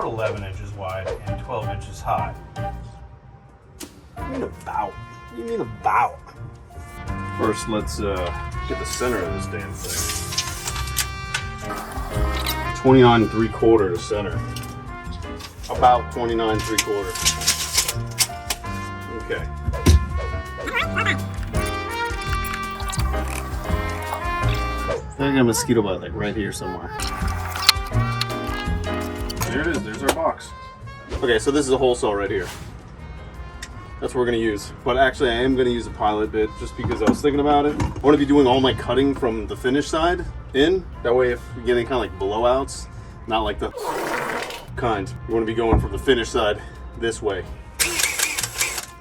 about 11 inches wide and 12 inches high. What do you mean about? What do you mean about? First, let's get the center of this damn thing. 29 3/4 center. About 29 3/4. Okay. I got a mosquito bite like right here somewhere. There it is. There's our box. Okay, so this is a hole saw right here. That's what we're gonna use. But actually, I am gonna use a pilot bit just because I was thinking about it. I want to be doing all my cutting from the finish side in. That way, if we get any kind of like blowouts, not like the kind, we want to be going from the finish side this way.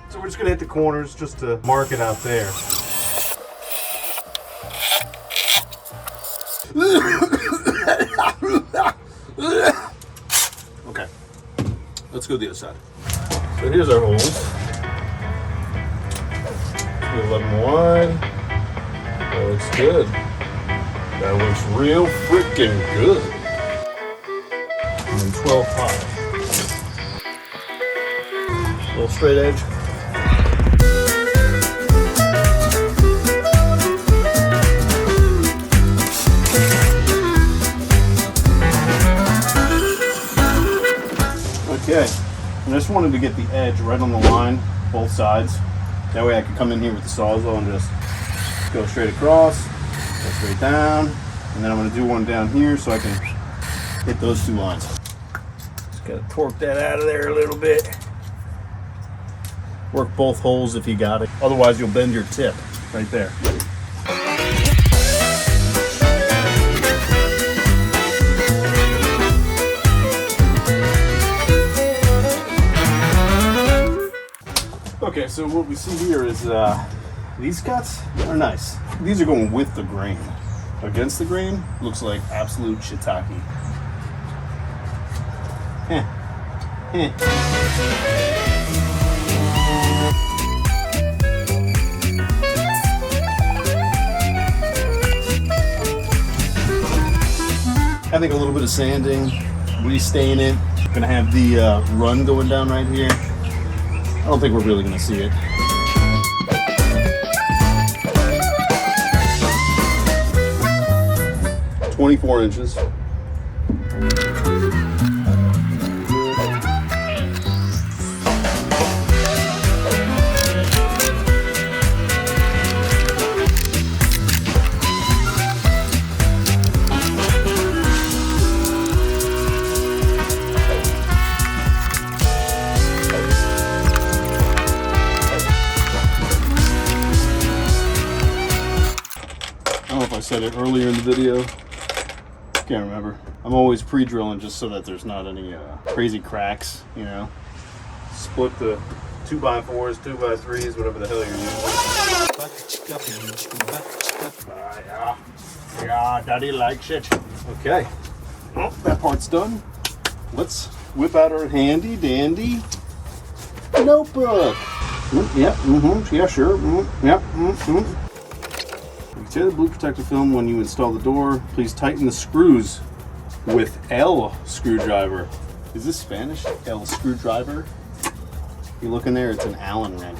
So we're just gonna hit the corners just to mark it out there. Okay, let's go to the other side. So here's our holes. 11 wide. That looks good. That looks real freaking good. And then 12 high. Little straight edge. Okay, and I just wanted to get the edge right on the line, both sides. That way I can come in here with the Sawzall and just go straight across, go straight down, and then I'm going to do one down here so I can hit those two lines. Just got to torque that out of there a little bit. Work both holes if you got it. Otherwise you'll bend your tip right there. Okay, so what we see here is these cuts are nice. These are going with the grain. Against the grain, looks like absolute shiitake. I think a little bit of sanding, restain it. Gonna have the run going down right here. I don't think we're really going to see it. – 24 inches. I said it earlier in the video. Can't remember. I'm always pre-drilling just so that there's not any crazy cracks, you know. Split the 2x4s, 2x3s, whatever the hell you're using. Yeah, daddy likes it. Okay, well, that part's done. Let's whip out our handy dandy notebook. Yep, yeah, sure. Yep, Tear the blue protective film when you install the door. Please tighten the screws with L screwdriver. Is this Spanish? El screwdriver? You look in there, it's an Allen wrench.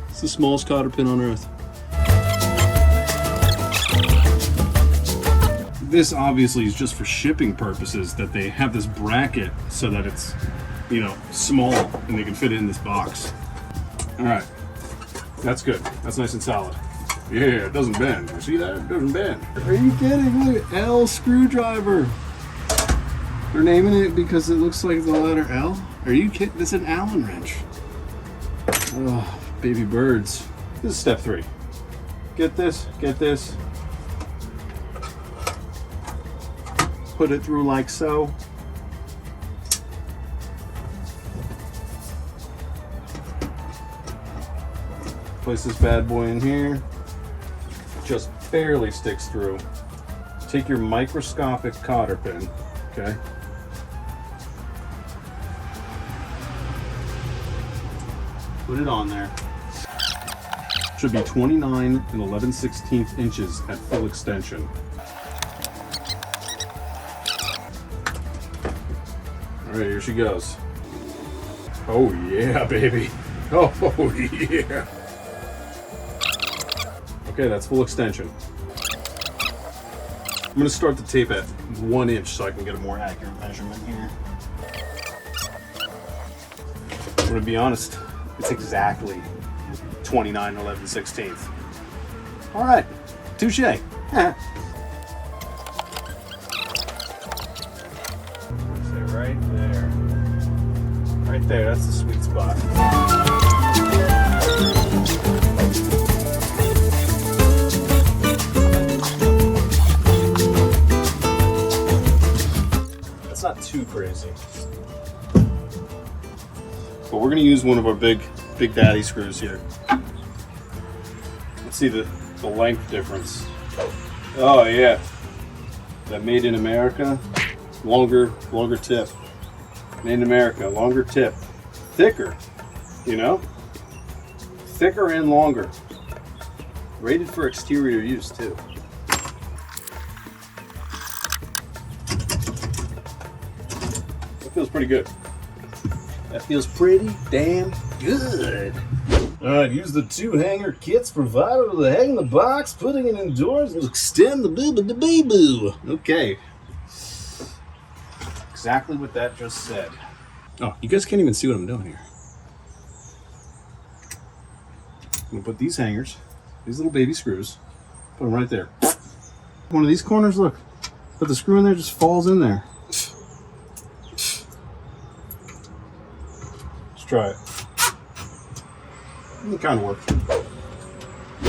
It's the smallest cotter pin on earth. This obviously is just for shipping purposes, that they have this bracket so that it's, you know, small and they can fit it in this box. All right, that's good. That's nice and solid. Yeah, it doesn't bend. You see that? It doesn't bend. Are you kidding? Look, L screwdriver. They're naming it because it looks like the letter L. Are you kidding? This is an Allen wrench. Oh, baby birds. This is step 3. Get this, put it through like so. Place this bad boy in here. Just barely sticks through. Take your microscopic cotter pin, okay? Put it on there. Should be 29 and 11/16 inches at full extension. All right, here she goes. Oh yeah, baby. Oh yeah. Okay, that's full extension. I'm gonna start the tape at 1 inch so I can get a more accurate measurement here. I'm gonna be honest, it's exactly 29 11/16. All right, touche. Say right there. Right there, that's the sweet spot. That's not too crazy. But we're gonna use one of our big daddy screws here. Let's see the length difference. Oh yeah, that made in America, Longer tip. made in America, longer tip, thicker, you know, thicker and longer. Rated for exterior use too. That feels pretty good. That feels pretty damn good. Alright, use the 2 hanger kits provided to hang the box, putting it indoors and extend the boo-boo. Okay. Exactly what that just said. Oh, you guys can't even see what I'm doing here. I'm gonna put these hangers, these little baby screws, put them right there. One of these corners, look. Put the screw in there, just falls in there. Let's try it. It kind of worked.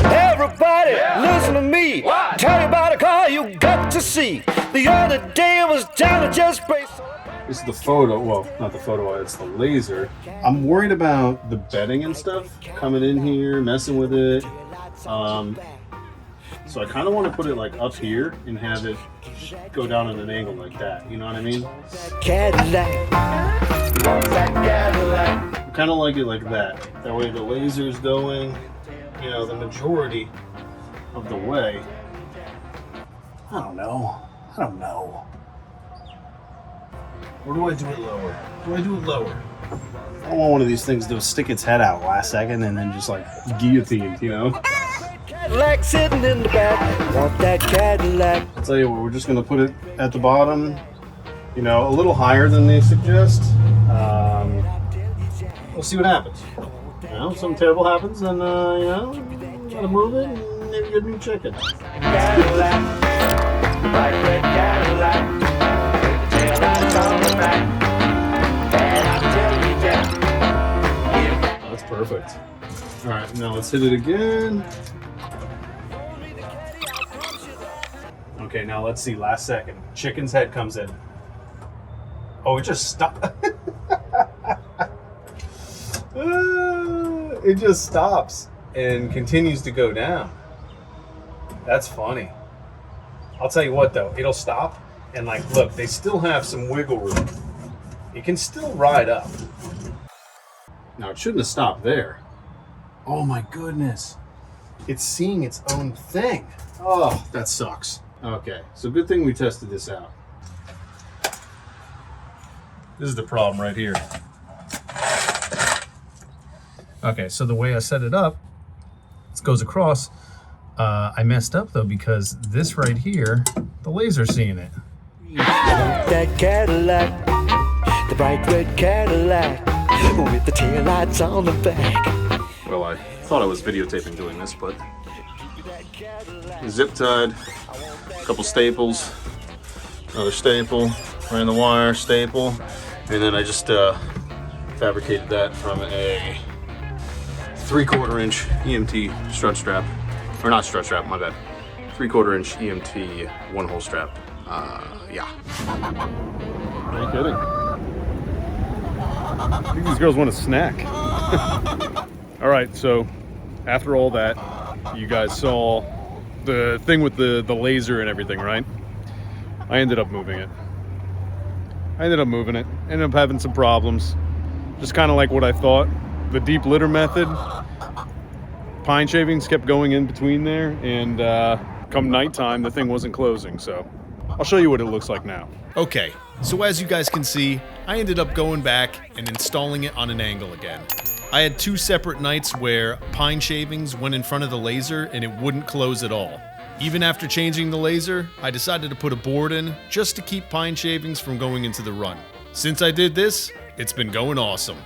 Everybody, listen to me. Tell you about a car you got to see. The other day I was down to just brace. This is the photo, well, not the photo, it's the laser. I'm worried about the bedding and stuff coming in here, messing with it. So I kind of want to put it like up here and have it go down at an angle like that. You know what I mean? Cadillac. I kind of like it like that. That way the laser's going, you know, the majority of the way. I don't know. Or do I do it lower? Do I do it lower? I don't want one of these things to stick its head out last second and then just like guillotined, you know? Cadillac sitting in the back. Want that Cadillac. I'll tell you what, we're just gonna put it at the bottom, you know, a little higher than they suggest. We'll see what happens. You know, if something terrible happens, then, you know, gotta move it and maybe get a new chicken. Cadillac. Bright red Cadillac. Taillights on the back. And I'll tell you that. That's perfect. All right, now let's hit it again. Okay, now let's see, last second. Chicken's head comes in. Oh, it just stopped. It just stops and continues to go down. That's funny. I'll tell you what though, it'll stop and like, look, they still have some wiggle room. It can still ride up. Now it shouldn't have stopped there. Oh my goodness. It's seeing its own thing. Oh, that sucks. Okay, so good thing we tested this out. This is the problem right here. Okay, so the way I set it up, it goes across. I messed up though because this right here, the laser's seeing it. That Cadillac. The bright red Cadillac. With the taillights on the back. Well, I thought I was videotaping doing this, but zip tied, a couple staples, another staple, ran the wire, staple, and then I just fabricated that from a 3/4 inch EMT strut strap, or not strut strap, my bad, 3/4 inch EMT 1-hole strap. Yeah. Are you kidding? I think these girls want a snack. All right, so after all that, you guys saw the thing with the laser and everything, right? I ended up moving it. Ended up having some problems. Just kind of like what I thought. The deep litter method, pine shavings kept going in between there, and come nighttime, the thing wasn't closing. So I'll show you what it looks like now. Okay, so as you guys can see, I ended up going back and installing it on an angle again. I had 2 separate nights where pine shavings went in front of the laser and it wouldn't close at all. Even after changing the laser, I decided to put a board in just to keep pine shavings from going into the run. Since I did this, it's been going awesome.